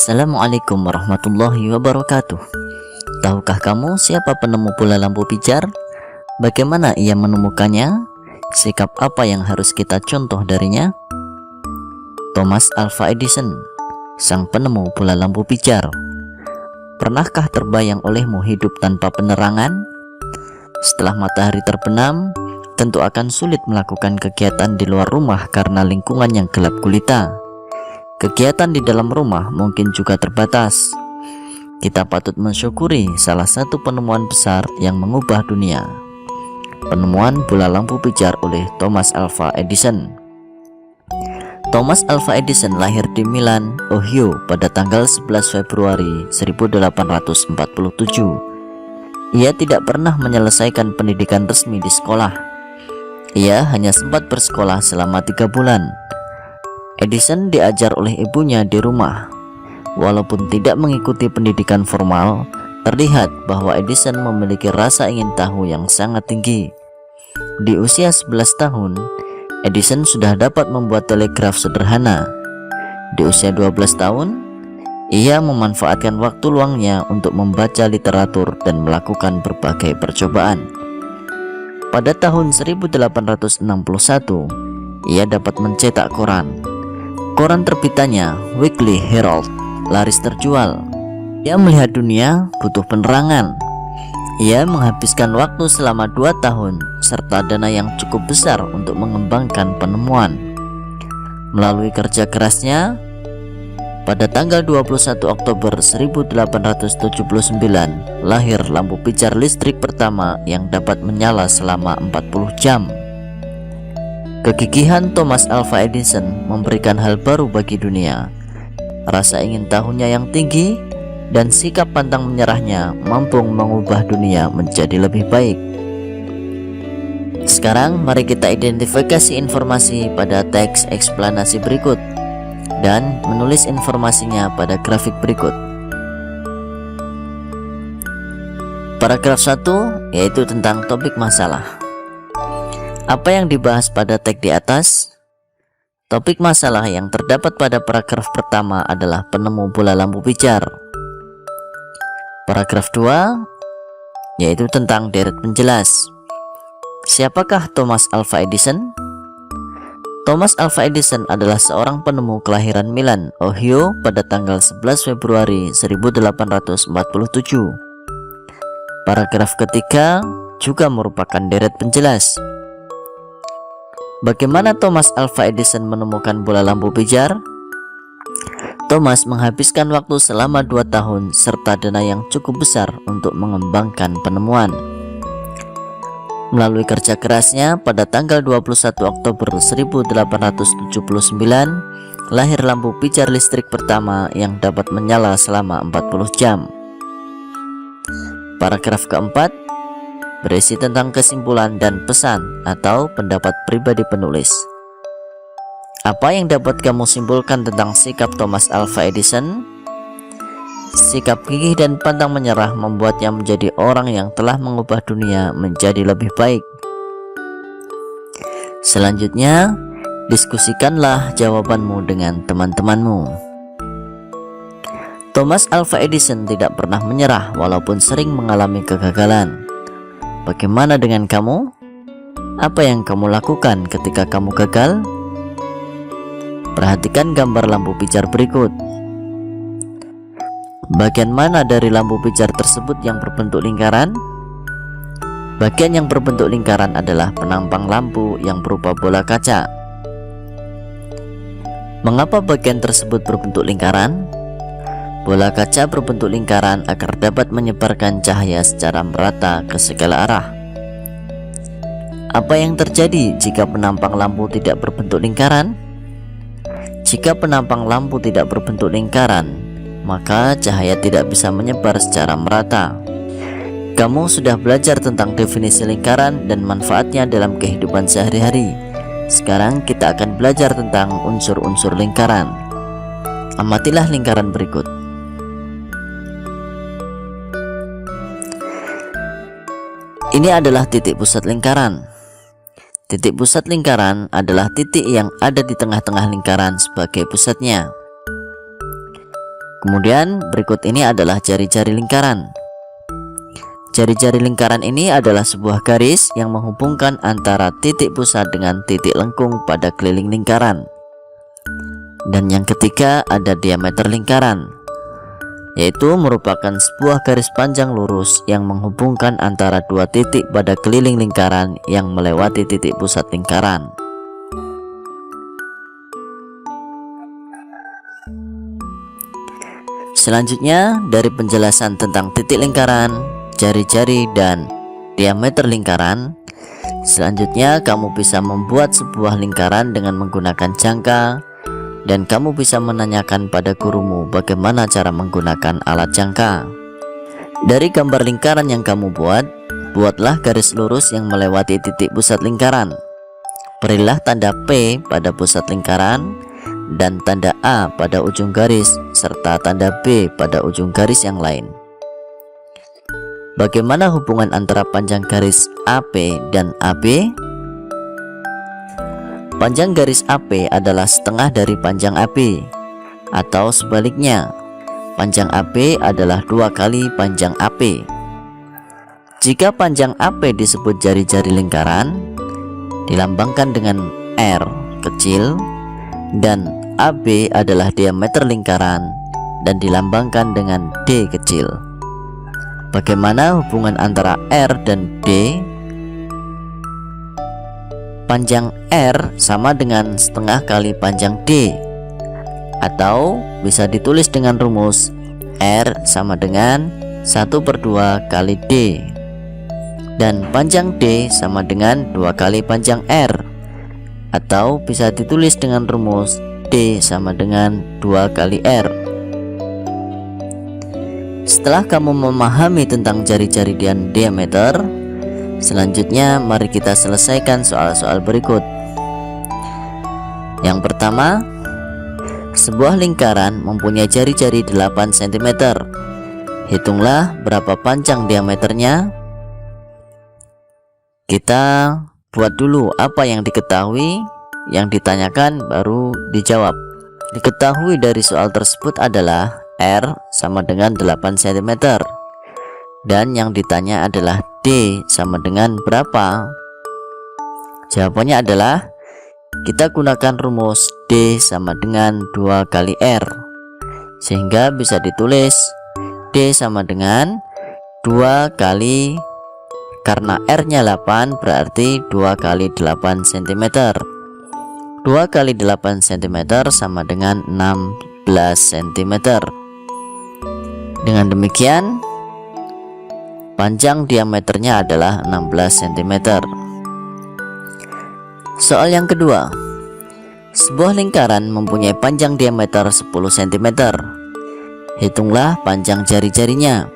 Assalamualaikum warahmatullahi wabarakatuh. Tahukah kamu siapa penemu bola lampu pijar? Bagaimana ia menemukannya? Sikap apa yang harus kita contoh darinya? Thomas Alva Edison, sang penemu bola lampu pijar. Pernahkah terbayang olehmu hidup tanpa penerangan? Setelah matahari terbenam, tentu akan sulit melakukan kegiatan di luar rumah karena lingkungan yang gelap gulita. Kegiatan di dalam rumah mungkin juga terbatas. Kita patut mensyukuri salah satu penemuan besar yang mengubah dunia, penemuan bola lampu pijar oleh Thomas Alva Edison. Thomas Alva Edison lahir di Milan, Ohio pada tanggal 11 Februari 1847. Ia tidak pernah menyelesaikan pendidikan resmi di sekolah. Ia hanya sempat bersekolah selama 3 bulan. Edison diajar oleh ibunya di rumah. Walaupun tidak mengikuti pendidikan formal, terlihat bahwa Edison memiliki rasa ingin tahu yang sangat tinggi. Di usia 11 tahun, Edison sudah dapat membuat telegraf sederhana. Di usia 12 tahun, ia memanfaatkan waktu luangnya untuk membaca literatur dan melakukan berbagai percobaan. Pada tahun 1861, ia dapat mencetak koran. Koran terbitannya, Weekly Herald, laris terjual. Ia melihat dunia butuh penerangan. Ia menghabiskan waktu selama 2 tahun serta dana yang cukup besar untuk mengembangkan penemuan. Melalui kerja kerasnya, pada tanggal 21 Oktober 1879 lahir lampu pijar listrik pertama yang dapat menyala selama 40 jam. Kegigihan Thomas Alva Edison memberikan hal baru bagi dunia. Rasa ingin tahunya yang tinggi dan sikap pantang menyerahnya mampu mengubah dunia menjadi lebih baik. Sekarang mari kita identifikasi informasi pada teks eksplanasi berikut dan menulis informasinya pada grafik berikut. Paragraf 1 yaitu tentang topik masalah. Apa yang dibahas pada teks di atas? Topik masalah yang terdapat pada paragraf pertama adalah penemu bola lampu pijar. Paragraf 2 yaitu tentang deret penjelas. Siapakah Thomas Alva Edison? Thomas Alva Edison adalah seorang penemu kelahiran Milan, Ohio pada tanggal 11 Februari 1847. Paragraf ketiga juga merupakan deret penjelas. Bagaimana Thomas Alva Edison menemukan bola lampu pijar? Thomas menghabiskan waktu selama 2 tahun serta dana yang cukup besar untuk mengembangkan penemuan. Melalui kerja kerasnya, pada tanggal 21 Oktober 1879 lahir lampu pijar listrik pertama yang dapat menyala selama 40 jam. Paragraf keempat berisi tentang kesimpulan dan pesan atau pendapat pribadi penulis. Apa yang dapat kamu simpulkan tentang sikap Thomas Alva Edison? Sikap gigih dan pantang menyerah membuatnya menjadi orang yang telah mengubah dunia menjadi lebih baik. Selanjutnya, diskusikanlah jawabanmu dengan teman-temanmu. Thomas Alva Edison tidak pernah menyerah walaupun sering mengalami kegagalan. Bagaimana dengan kamu? Apa yang kamu lakukan ketika kamu gagal? Perhatikan gambar lampu pijar berikut. Bagian mana dari lampu pijar tersebut yang berbentuk lingkaran? Bagian yang berbentuk lingkaran adalah penampang lampu yang berupa bola kaca. Mengapa bagian tersebut berbentuk lingkaran? Bola kaca berbentuk lingkaran agar dapat menyebarkan cahaya secara merata ke segala arah. Apa yang terjadi jika penampang lampu tidak berbentuk lingkaran? Jika penampang lampu tidak berbentuk lingkaran, maka cahaya tidak bisa menyebar secara merata. Kamu sudah belajar tentang definisi lingkaran dan manfaatnya dalam kehidupan sehari-hari. Sekarang kita akan belajar tentang unsur-unsur lingkaran. Amatilah lingkaran berikut. Ini adalah titik pusat lingkaran. Titik pusat lingkaran adalah titik yang ada di tengah-tengah lingkaran sebagai pusatnya. Kemudian berikut ini adalah jari-jari lingkaran. Jari-jari lingkaran ini adalah sebuah garis yang menghubungkan antara titik pusat dengan titik lengkung pada keliling lingkaran. Dan yang ketiga ada diameter lingkaran, yaitu merupakan sebuah garis panjang lurus yang menghubungkan antara dua titik pada keliling lingkaran yang melewati titik pusat lingkaran. Selanjutnya, dari penjelasan tentang titik lingkaran, jari-jari, dan diameter lingkaran, selanjutnya kamu bisa membuat sebuah lingkaran dengan menggunakan jangka, dan kamu bisa menanyakan pada gurumu bagaimana cara menggunakan alat jangka. Dari gambar lingkaran yang kamu buat, buatlah garis lurus yang melewati titik pusat lingkaran. Berilah tanda P pada pusat lingkaran dan tanda A pada ujung garis, serta tanda B pada ujung garis yang lain. Bagaimana hubungan antara panjang garis AP dan AB? Panjang garis AP adalah setengah dari panjang AB, atau sebaliknya, panjang AB adalah 2 kali panjang AP. Jika panjang AP disebut jari-jari lingkaran, dilambangkan dengan R kecil, dan AB adalah diameter lingkaran dan dilambangkan dengan D kecil. Bagaimana hubungan antara R dan D? Panjang R sama dengan setengah kali panjang D, atau bisa ditulis dengan rumus R sama dengan 1/2 kali D, dan panjang D sama dengan 2 kali panjang R, atau bisa ditulis dengan rumus D sama dengan 2 kali R. Setelah kamu memahami tentang jari-jari dan diameter, selanjutnya mari kita selesaikan soal-soal berikut. Yang pertama, sebuah lingkaran mempunyai jari-jari 8 cm. Hitunglah berapa panjang diameternya. Kita buat dulu apa yang diketahui, yang ditanyakan baru dijawab. Diketahui dari soal tersebut adalah R sama dengan 8 cm, dan yang ditanya adalah D sama dengan berapa. Jawabannya adalah kita gunakan rumus D sama dengan 2 kali R, sehingga bisa ditulis D sama dengan 2 kali, karena R nya 8 berarti 2 kali 8 cm. 2 kali 8 cm sama dengan 16 cm. Dengan demikian, panjang diameternya adalah 16 cm. Soal yang kedua, sebuah lingkaran mempunyai panjang diameter 10 cm. Hitunglah panjang jari-jarinya.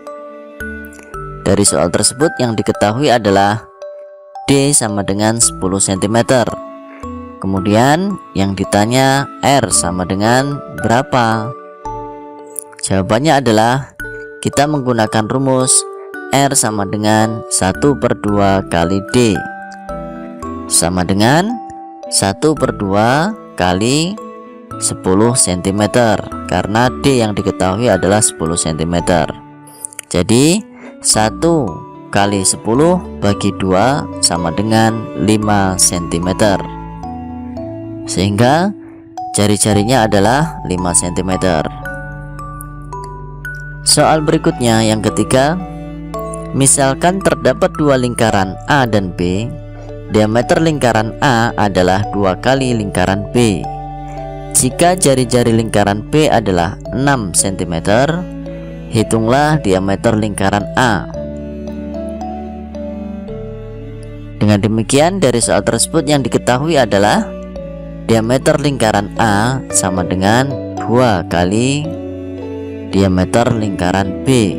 Dari soal tersebut yang diketahui adalah D sama dengan 10 cm. Kemudian yang ditanya R sama dengan berapa. Jawabannya adalah kita menggunakan rumus R sama dengan 1/2 kali D, sama dengan 1/2 kali 10 cm, karena D yang diketahui adalah 10 cm. Jadi 1 kali 10 bagi 2 sama dengan 5 cm, sehingga jari-jarinya adalah 5 cm. Soal berikutnya yang ketiga, misalkan terdapat 2 lingkaran A dan B. Diameter lingkaran A adalah 2 kali lingkaran B. Jika jari-jari lingkaran B adalah 6 cm, hitunglah diameter lingkaran A. Dengan demikian, dari soal tersebut yang diketahui adalah diameter lingkaran A sama dengan 2 kali diameter lingkaran B,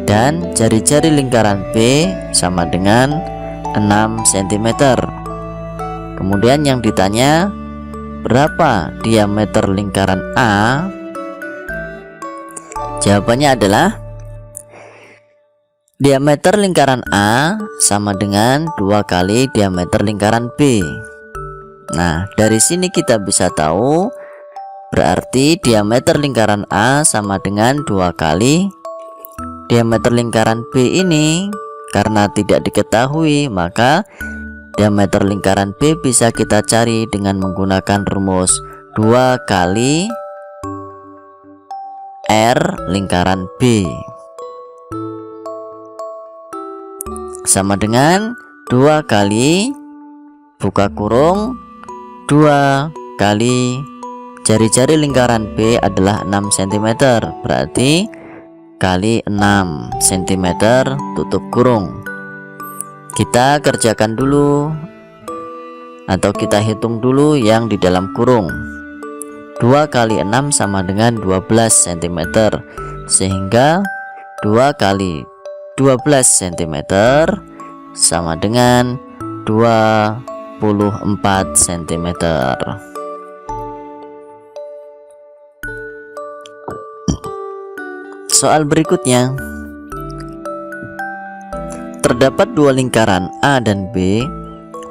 dan jari-jari lingkaran B sama dengan 6 cm. Kemudian yang ditanya berapa diameter lingkaran A? Jawabannya adalah diameter lingkaran A sama dengan 2 kali diameter lingkaran B. Nah, dari sini kita bisa tahu Berarti diameter lingkaran A sama dengan 2 kali diameter lingkaran B ini. Karena tidak diketahui, maka diameter lingkaran B bisa kita cari dengan menggunakan rumus 2 kali R lingkaran B sama dengan 2 kali buka kurung 2 kali jari-jari lingkaran B adalah 6 cm, berarti kali 6 cm tutup kurung. Kita kerjakan dulu atau kita hitung dulu yang di dalam kurung. 2 kali 6 sama dengan 12 cm, sehingga 2 kali 12 cm sama dengan 24 cm. Soal berikutnya, terdapat dua lingkaran A dan B.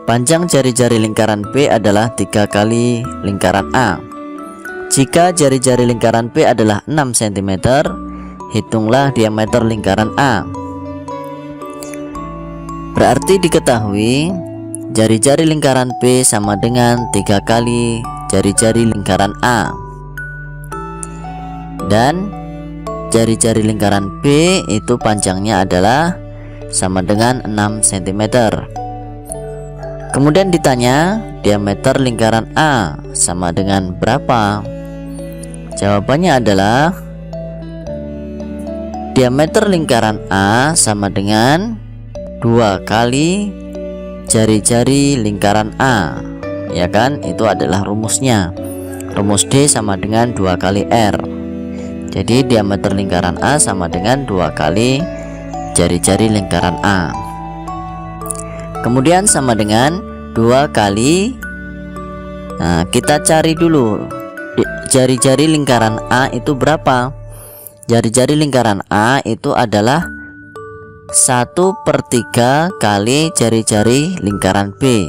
Panjang jari-jari lingkaran B adalah 3 kali lingkaran A. Jika jari-jari lingkaran B adalah 6 cm, hitunglah diameter lingkaran A. Berarti diketahui jari-jari lingkaran B sama dengan 3 kali jari-jari lingkaran A. Dan jari-jari lingkaran B itu panjangnya adalah sama dengan 6 cm. Kemudian ditanya diameter lingkaran A sama dengan berapa? Jawabannya adalah diameter lingkaran A sama dengan 2 kali jari-jari lingkaran A, ya kan? Itu adalah rumusnya. Rumus D sama dengan 2 kali R. Jadi diameter lingkaran A sama dengan 2 kali jari-jari lingkaran A. Kemudian sama dengan 2 kali, nah kita cari dulu jari-jari lingkaran A itu berapa. Jari-jari lingkaran A itu adalah 1/3 kali jari-jari lingkaran B.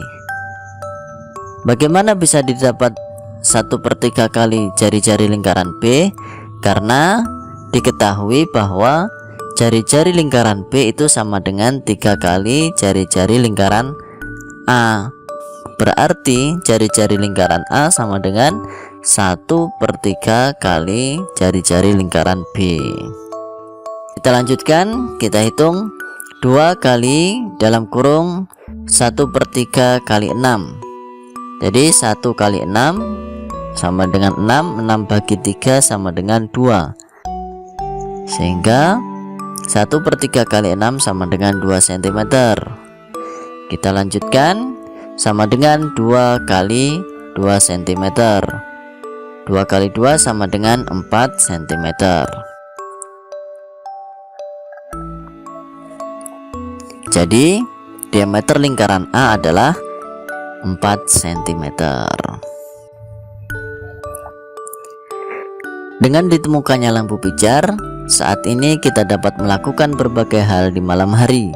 Bagaimana bisa didapat 1/3 kali jari-jari lingkaran B? Karena diketahui bahwa jari-jari lingkaran B itu sama dengan 3 kali jari-jari lingkaran A. Berarti jari-jari lingkaran A sama dengan 1/3 kali jari-jari lingkaran B. Kita lanjutkan, kita hitung 2 kali dalam kurung 1/3 kali 6. Jadi 1 kali 6 sama dengan 6, 6 bagi 3 sama dengan 2, sehingga 1/3 kali 6 sama dengan 2 cm. Kita lanjutkan, sama dengan 2 kali 2 cm. 2 kali 2 sama dengan 4 cm. Jadi diameter lingkaran A adalah 4 cm. Dengan ditemukannya lampu pijar, saat ini kita dapat melakukan berbagai hal di malam hari,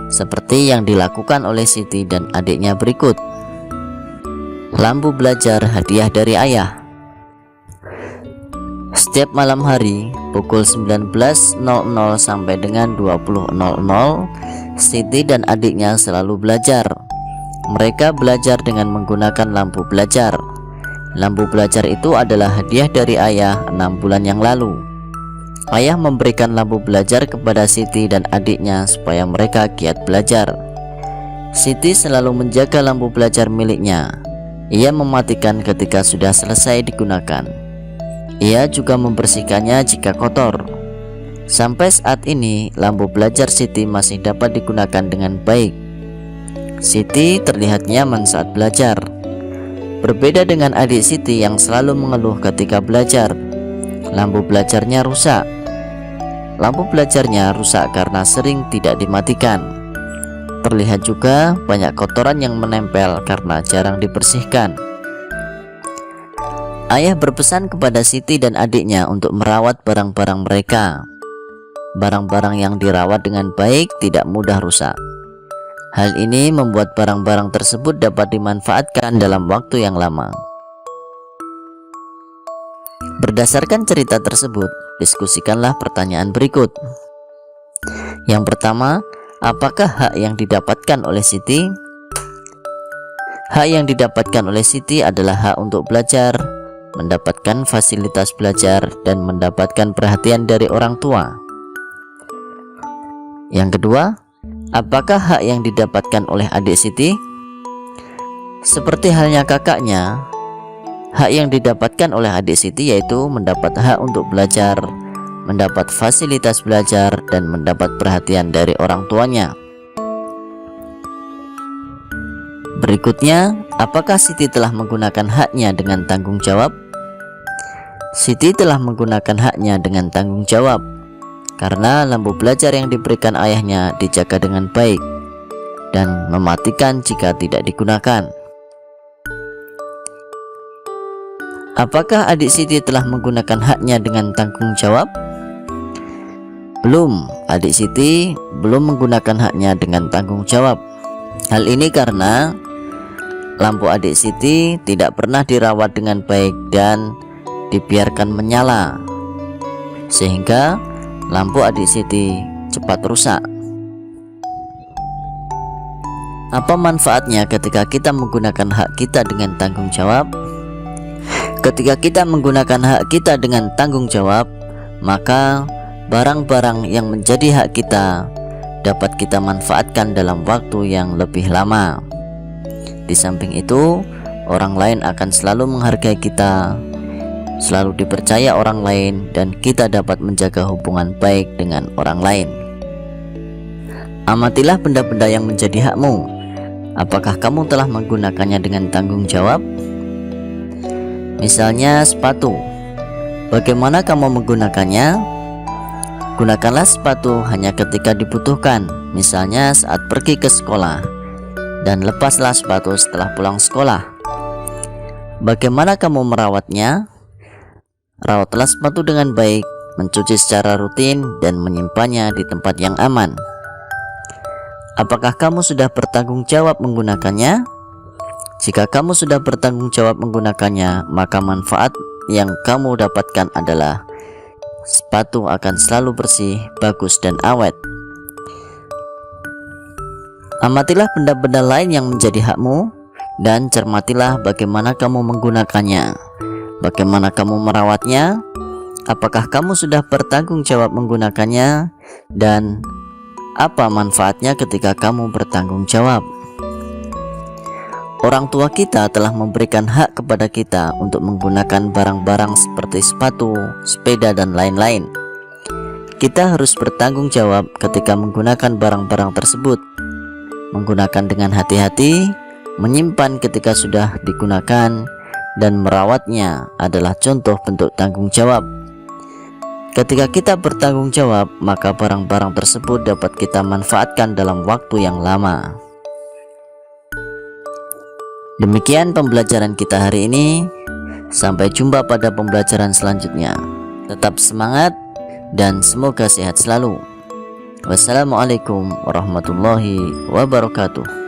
seperti yang dilakukan oleh Siti dan adiknya berikut. Lampu belajar hadiah dari ayah. Setiap malam hari pukul 19.00 sampai dengan 20.00, Siti dan adiknya selalu belajar. Mereka belajar dengan menggunakan lampu belajar. Lampu belajar itu adalah hadiah dari ayah 6 bulan yang lalu. Ayah memberikan lampu belajar kepada Siti dan adiknya supaya mereka giat belajar. Siti selalu menjaga lampu belajar miliknya. Ia mematikan ketika sudah selesai digunakan. Ia juga membersihkannya jika kotor. Sampai saat ini, lampu belajar Siti masih dapat digunakan dengan baik. Siti terlihat nyaman saat belajar. Berbeda dengan adik Siti yang selalu mengeluh ketika belajar. Lampu belajarnya rusak. Lampu belajarnya rusak karena sering tidak dimatikan. Terlihat juga banyak kotoran yang menempel karena jarang dibersihkan. Ayah berpesan kepada Siti dan adiknya untuk merawat barang-barang mereka. Barang-barang yang dirawat dengan baik tidak mudah rusak. Hal ini membuat barang-barang tersebut dapat dimanfaatkan dalam waktu yang lama. Berdasarkan cerita tersebut, diskusikanlah pertanyaan berikut. Yang pertama, apakah hak yang didapatkan oleh Siti? Hak yang didapatkan oleh Siti adalah hak untuk belajar, mendapatkan fasilitas belajar, dan mendapatkan perhatian dari orang tua. Yang kedua, apakah hak yang didapatkan oleh adik Siti? Seperti halnya kakaknya, hak yang didapatkan oleh adik Siti yaitu mendapat hak untuk belajar, mendapat fasilitas belajar, dan mendapat perhatian dari orang tuanya. Berikutnya, apakah Siti telah menggunakan haknya dengan tanggung jawab? Siti telah menggunakan haknya dengan tanggung jawab, karena lampu belajar yang diberikan ayahnya dijaga dengan baik dan mematikan jika tidak digunakan. Apakah adik Siti telah menggunakan haknya dengan tanggung jawab? Belum, adik Siti belum menggunakan haknya dengan tanggung jawab. Hal ini karena lampu adik Siti tidak pernah dirawat dengan baik dan dibiarkan menyala, sehingga lampu adik Siti cepat rusak. Apa manfaatnya ketika kita menggunakan hak kita dengan tanggung jawab? Ketika kita menggunakan hak kita dengan tanggung jawab, maka barang-barang yang menjadi hak kita dapat kita manfaatkan dalam waktu yang lebih lama. Di samping itu, orang lain akan selalu menghargai kita, selalu dipercaya orang lain, dan kita dapat menjaga hubungan baik dengan orang lain. Amatilah benda-benda yang menjadi hakmu. Apakah kamu telah menggunakannya dengan tanggung jawab? Misalnya sepatu. Bagaimana kamu menggunakannya? Gunakanlah sepatu hanya ketika dibutuhkan, misalnya saat pergi ke sekolah, dan lepaslah sepatu setelah pulang sekolah. Bagaimana kamu merawatnya? Rawatlah sepatu dengan baik, mencuci secara rutin, dan menyimpannya di tempat yang aman. Apakah kamu sudah bertanggung jawab menggunakannya? Jika kamu sudah bertanggung jawab menggunakannya, maka manfaat yang kamu dapatkan adalah sepatu akan selalu bersih, bagus, dan awet. Amatilah benda-benda lain yang menjadi hakmu, dan cermatilah bagaimana kamu menggunakannya. Bagaimana kamu merawatnya? Apakah kamu sudah bertanggung jawab menggunakannya? Dan apa manfaatnya ketika kamu bertanggung jawab? Orang tua kita telah memberikan hak kepada kita untuk menggunakan barang-barang seperti sepatu, sepeda, dan lain-lain. Kita harus bertanggung jawab ketika menggunakan barang-barang tersebut. Menggunakan dengan hati-hati, menyimpan ketika sudah digunakan, dan merawatnya adalah contoh bentuk tanggung jawab. Ketika kita bertanggung jawab, maka barang-barang tersebut dapat kita manfaatkan dalam waktu yang lama. Demikian pembelajaran kita hari ini. Sampai jumpa pada pembelajaran selanjutnya. Tetap semangat dan semoga sehat selalu. Wassalamualaikum warahmatullahi wabarakatuh.